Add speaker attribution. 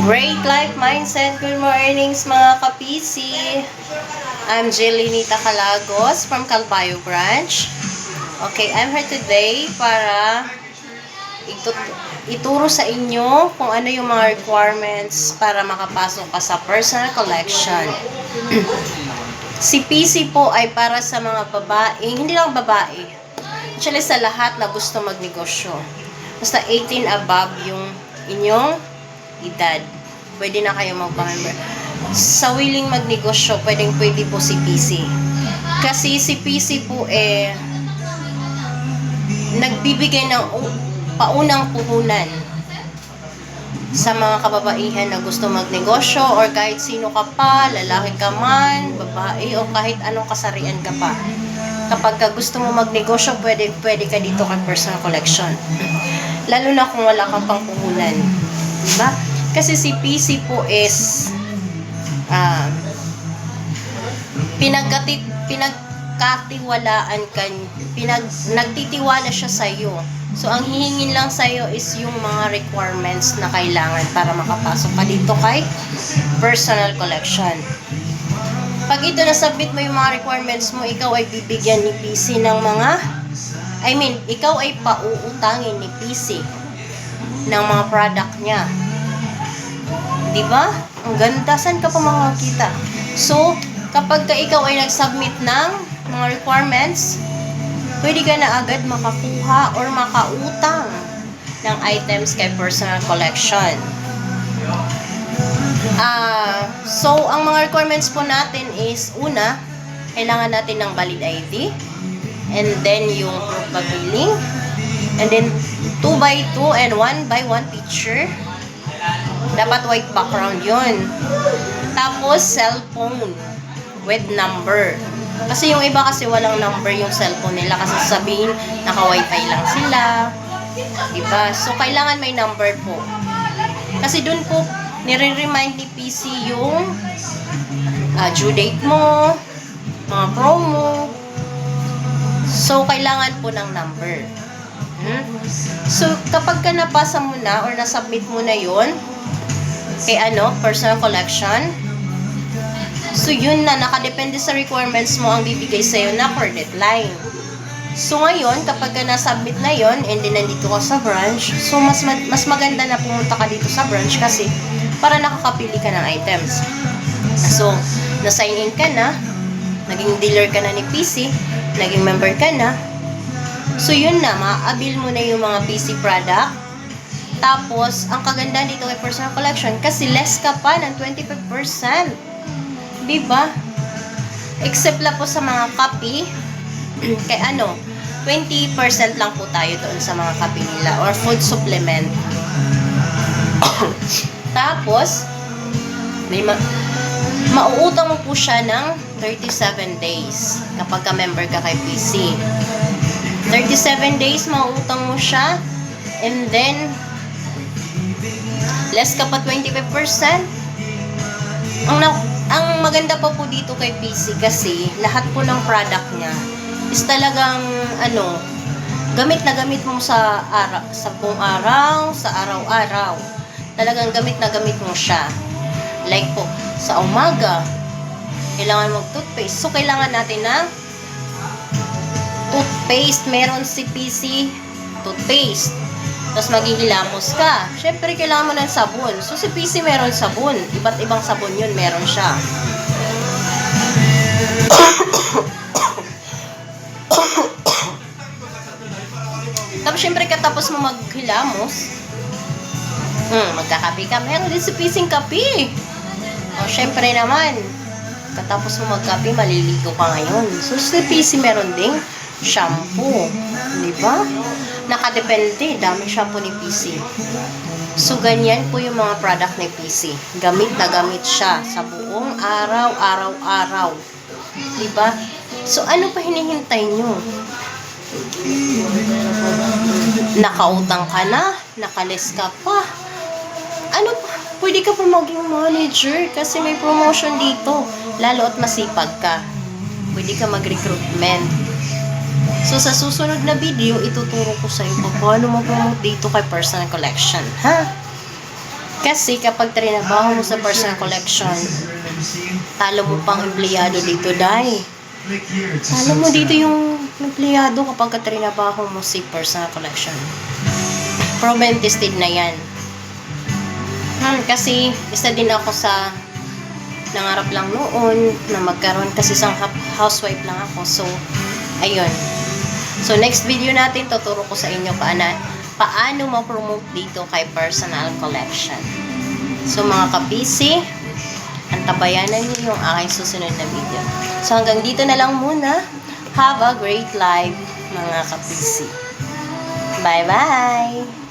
Speaker 1: Great Life Mindset. Good mornings mga ka-PC. I'm Jelinita Calagos from Calbayo Branch. Okay, I'm here today para ituro sa inyo kung ano yung mga requirements para makapasok ka sa personal collection. Si PC po ay para sa mga babae, hindi lang babae. Actually sa lahat na gusto magnegosyo. Basta 18 above yung inyong edad. Pwede na kayo magpa-member. Sa willing magnegosyo, pwede po si PC. Kasi si PC po nagbibigay ng paunang puhunan sa mga kababaihan na gusto magnegosyo or kahit sino ka pa, lalaki ka man, babae o kahit anong kasarian ka pa. Kapag gusto mo magnegosyo, pwede ka dito kay personal collection. Lalo na kung wala kang pangpuhunan. Diba? Kasi si PC po is nagtitiwala siya sa iyo. So ang hihingin lang sa iyo is yung mga requirements na kailangan para makapasok ka dito kay personal collection. Pag ito na-submit mo yung mga requirements mo, ikaw ay bibigyan ni PC ng ikaw ay pauutangin ni PC ng mga product niya. Diba? Ang ganda. Saan ka pa makakita? So, kapag ikaw ay nag-submit ng mga requirements, pwede ka na agad makakuha or makautang ng items kay personal collection. So, ang mga requirements po natin is, una, kailangan natin ng valid ID, and then yung proof of billing, and then 2x2 and 1x1 picture. Dapat white background yun. Tapos, cellphone with number. Kasi yung iba kasi walang number yung cellphone nila kasi sabihin naka-wifi lang sila. Diba? So, kailangan may number po. Kasi dun po, nire-remind ni PC yung due date mo, mga promo. So, kailangan po ng number. So, kapag ka napasa mo na or nasubmit mo na yun, kay personal collection, so yun na, nakadepende sa requirements mo ang bibigay sa'yo na per deadline. So ngayon, kapag ka nasubmit na yun, and then nandito ka sa branch, so mas maganda na pumunta ka dito sa branch kasi para nakakapili ka ng items. So, na-sign in ka na, naging dealer ka na ni PC, naging member ka na, so yun na, ma-avail mo na yung mga PC product. Tapos, ang kagandahan dito kay personal collection, kasi less ka pa ng 25%. Diba? Except lang po sa mga copy, kay 20% lang po tayo doon sa mga copy nila or food supplement. Tapos, mauutang mo po siya ng 37 days kapag ka-member ka kay PC. 37 days, mauutang mo siya, and then less ka pa 25%. Ang maganda pa po dito kay PC kasi lahat po ng product niya is talagang gamit na gamit mo sa buong araw, sa araw-araw. Talagang gamit na gamit mo siya. Like po, sa umaga, kailangan mag-toothpaste. So, kailangan natin ng toothpaste. Meron si PC toothpaste. Tapos maghihilamos ka. Siyempre, kailangan mo ng sabon. So, si PC meron sabon. Iba't ibang sabon yun, meron siya. Tapos, siyempre, katapos mo maghilamos, magkakape ka. Meron din si PC ng kape. O, siyempre naman, katapos mo magkape, maliligo ka ngayon. So, si PC meron ding shampoo. Diba? Nakadepende, dami shampoo ni PC. So, ganyan po yung mga product ni PC. Gamit na gamit siya sa buong araw, araw-araw. Diba? So, ano pa hinihintay nyo? Nakautang ka na? Nakalis ka pa? Ano pa? Pwede ka pa maging manager kasi may promotion dito. Lalo at masipag ka. Pwede ka mag-recruitment. So, sa susunod na video, ituturo ko sa iyo paano mag-promote dito kay personal collection. Ha? Kasi kapag trinabaho mo sa personal collection, talo mo pang empleyado dito, Day. Talo mo dito yung empleyado kapag trinabaho mo si personal collection. Proven tested na yan. Kasi isa din ako sa nangarap lang noon na magkaroon kasi isang housewife lang ako. So, ayun. So, next video natin, tuturo ko sa inyo paano ma-promote dito kay personal collection. So, mga ka-PC, antabayanan niyo yung aking susunod na video. So, hanggang dito na lang muna. Have a great life, mga ka-PC. Bye-bye!